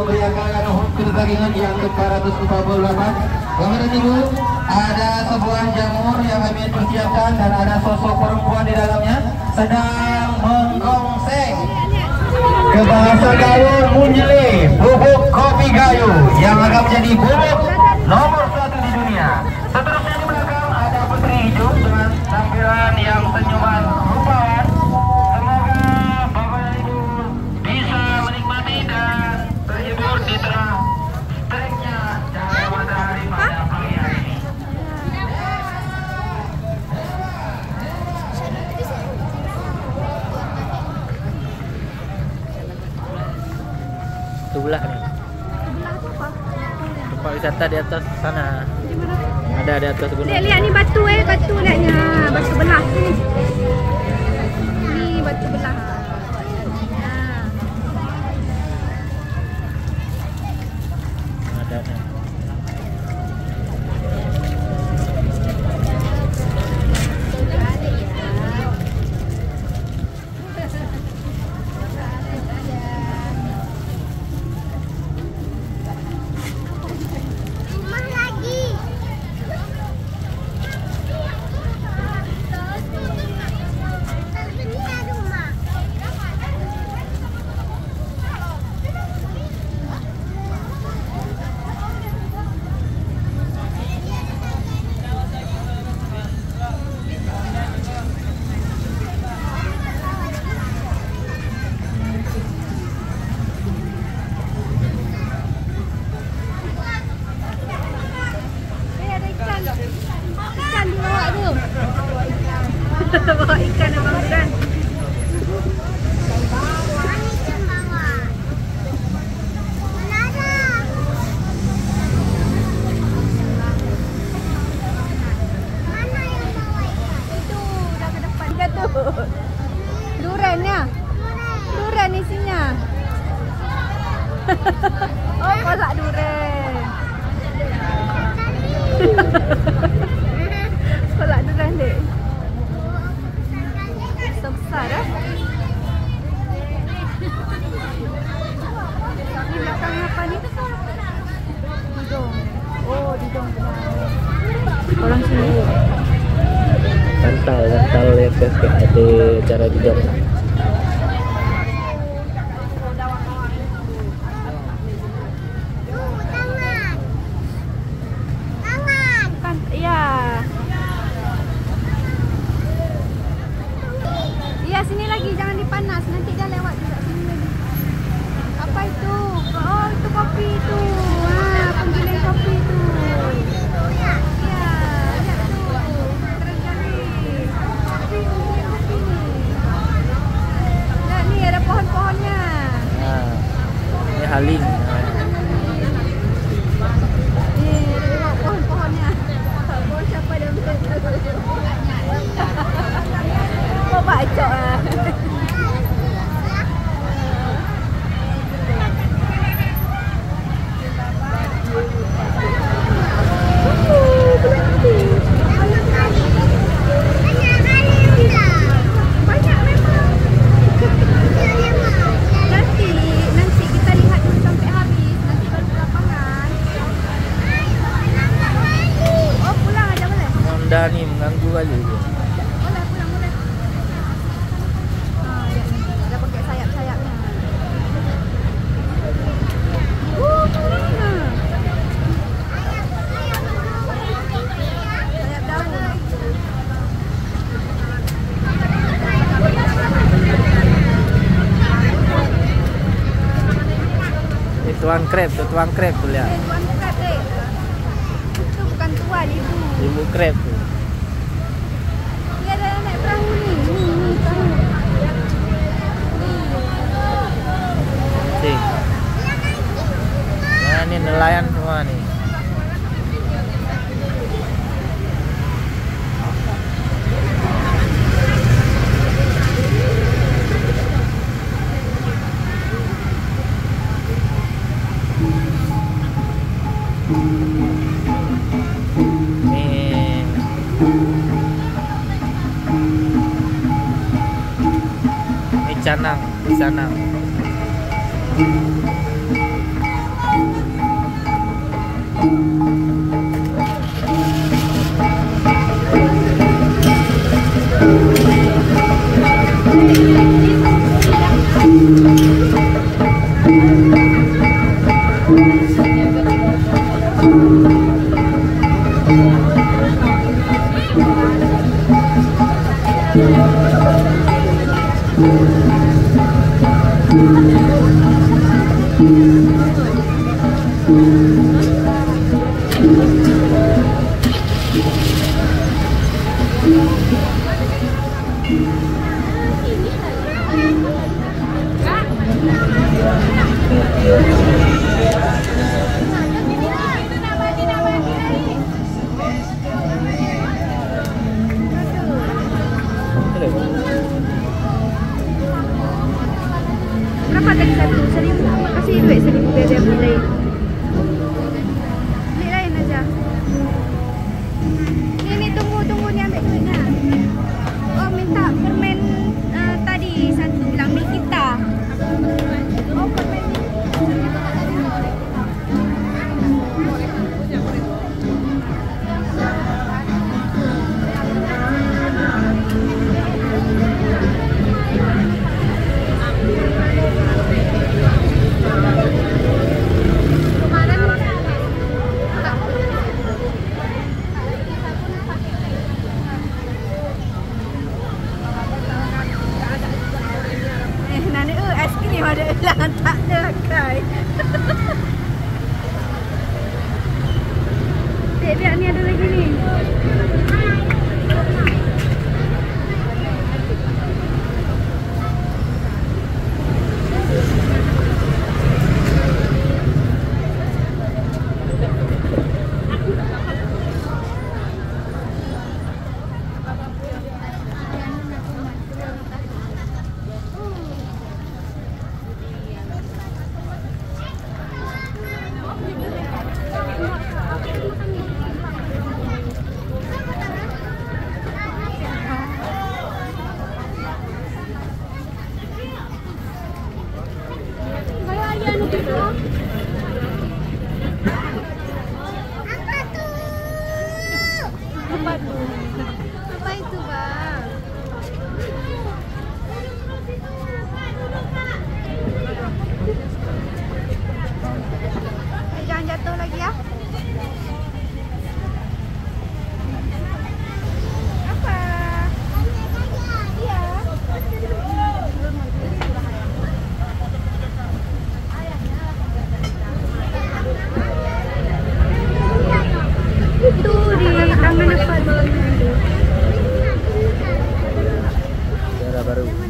Beriakan kedagingan yang ke-448. Kemudian Ibu, ada sebuah jamur yang kami persiapkan dan ada sosok perempuan di dalamnya sedang menggongseng ke bahasa gaul munyele bubuk kopi gayo yang akan menjadi bubuk nomor 1 di dunia. Seterusnya di belakang ada putri hijau dengan tampilan yang senyuman rupawan. Semoga Bapak dan Ibu bisa menikmati dan terhibur di tengah teriknya cahaya matahari pada pagi hari ini. Itu belah nih. Tempat wisata di atas sana. Ada di atas gunung. Lihat ni batu batu lihatnya. Batu belah ni. Ni batu belah. Ada nih. Ikan di bawah tu. Bawa ikan abang Duran. Durannya. Duran isinya. Oh, kolak duran. Kolak duran dek. Besar dah. Ni belakang apa ni? Didong. Oh, didong. Orang sini. Kantal ya guys, ada cara didong. Sini lagi, jangan dipanas, nanti dia lewat juga sini lagi. Apa itu? Oh, itu kopi itu. Wah, penggiling kopi itu. Ya, lihat tu. Keren kali. Kopi ni. Lihat ni ada pohon-pohonnya. Nah, ini haling. Ni, tengok pohon-pohonnya. Pohon siapa dah betul. Oh, bacok lah. Banyak memang. Nanti kita lihat dulu sampai habis. Nanti baru ke lapangan. Oh, pulang aja boleh? Honda ni mengganggu kali tu. Tuan krep tu lihat. Tuan krep dek. Itu bukan tuan, ibu. Ibu krep tu. Dia ada naik perahu ni. Ni perahu. Cik. Nah, ni nelayan semua ni. Canang. Berapa tadi satu? 1.000. Kasih duit 1.000 biar dia beli. Beli lain aja. Ini tunggu ni ambil duitnya. Oh minta permen tadi satu bilang Nikita. Oh permen ni. Ada hilang tak ada kai. Lihat ni ada lagi ni. Apa itu, Bang? Jangan jatuh lagi ya. Apa? Iya. Itu di tangan apa? Cara baru.